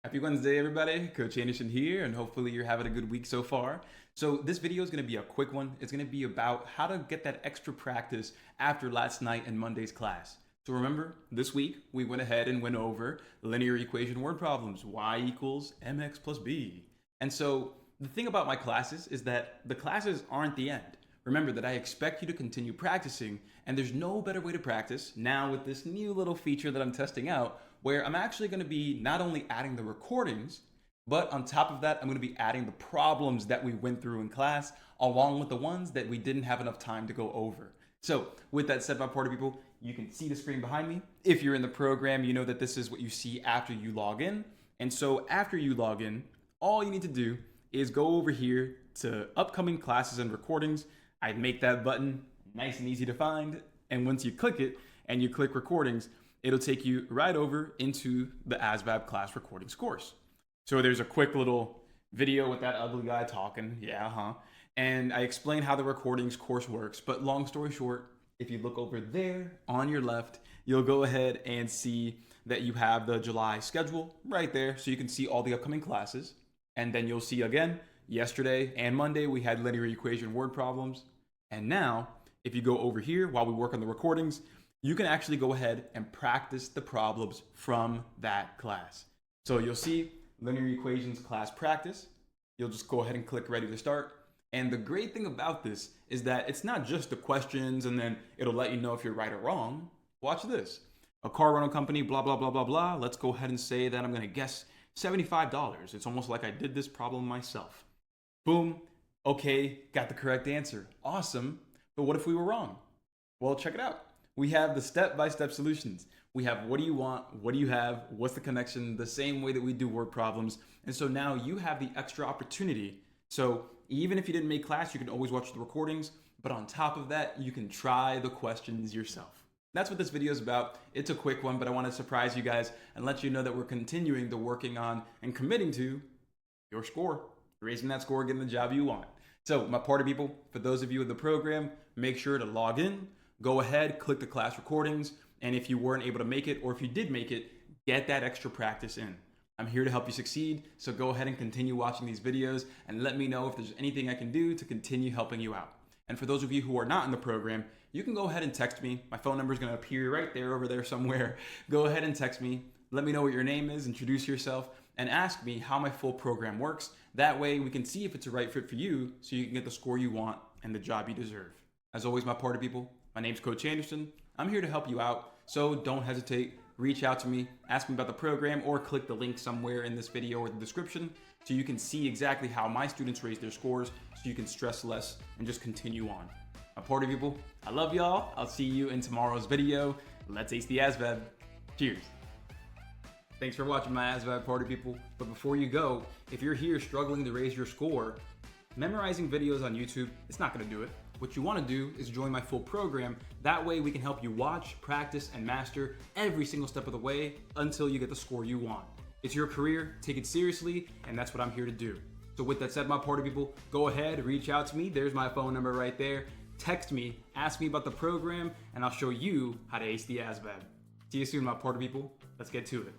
Happy Wednesday, everybody. Coach Anderson here, and hopefully you're having a good week so far. So this video is going to be a quick one. It's going to be about how to get that extra practice after last night and Monday's class. So remember, this week we went ahead and went over linear equation word problems, y equals mx plus b. And so the thing about my classes is that the classes aren't the end. Remember that I expect you to continue practicing, and there's no better way to practice now with this new little feature that I'm testing out, where I'm actually going to be not only adding the recordings, but on top of that, I'm going to be adding the problems that we went through in class, along with the ones that we didn't have enough time to go over. So with that said, my party people, you can see the screen behind me. If you're in the program, you know that this is what you see after you log in. And so after you log in, all you need to do is go over here to upcoming classes and recordings. I'd make that button nice and easy to find. And once you click it and you click recordings, it'll take you right over into the ASVAB class recordings course. So there's a quick little video with that ugly guy talking. And I explain how the recordings course works. But long story short, if you look over there on your left, you'll go ahead and see that you have the July schedule right there. So you can see all the upcoming classes. And then you'll see again, yesterday and Monday, we had linear equation word problems. And now, if you go over here while we work on the recordings, you can actually go ahead and practice the problems from that class. So you'll see linear equations class practice. You'll just go ahead and click ready to start. And the great thing about this is that it's not just the questions and then it'll let you know if you're right or wrong. Watch this. A car rental company, blah, blah, blah, blah, blah. Let's go ahead and say that I'm going to guess $75. It's almost like I did this problem myself. Boom. Okay, got the correct answer. Awesome. But what if we were wrong? Well, check it out. We have the step-by-step solutions. We have what do you want, what do you have, what's the connection, the same way that we do word problems. And so now you have the extra opportunity. So even if you didn't make class, you can always watch the recordings. But on top of that, you can try the questions yourself. That's what this video is about. It's a quick one, but I want to surprise you guys and let you know that we're continuing to working on and committing to your score, raising that score, getting the job you want. So my party people, for those of you in the program, make sure to log in, go ahead, click the class recordings. And if you weren't able to make it, or if you did make it, get that extra practice in. I'm here to help you succeed. So go ahead and continue watching these videos and let me know if there's anything I can do to continue helping you out. And for those of you who are not in the program, you can go ahead and text me. My phone number is going to appear right there over there somewhere. Go ahead and text me. Let me know what your name is, introduce yourself, and ask me how my full program works. That way we can see if it's a right fit for you so you can get the score you want and the job you deserve. As always, my party people, my name's Coach Anderson. I'm here to help you out, so don't hesitate. Reach out to me, ask me about the program, or click the link somewhere in this video or the description so you can see exactly how my students raise their scores so you can stress less and just continue on. My party people, I love y'all. I'll see you in tomorrow's video. Let's ace the ASVAB. Cheers. Thanks for watching my ASVAB party people. But before you go, if you're here struggling to raise your score, memorizing videos on YouTube, it's not gonna do it. What you wanna do is join my full program. That way we can help you watch, practice, and master every single step of the way until you get the score you want. It's your career, take it seriously, and that's what I'm here to do. So with that said, my party people, go ahead, reach out to me. There's my phone number right there. Text me, ask me about the program, and I'll show you how to ace the ASVAB. See you soon, my party people. Let's get to it.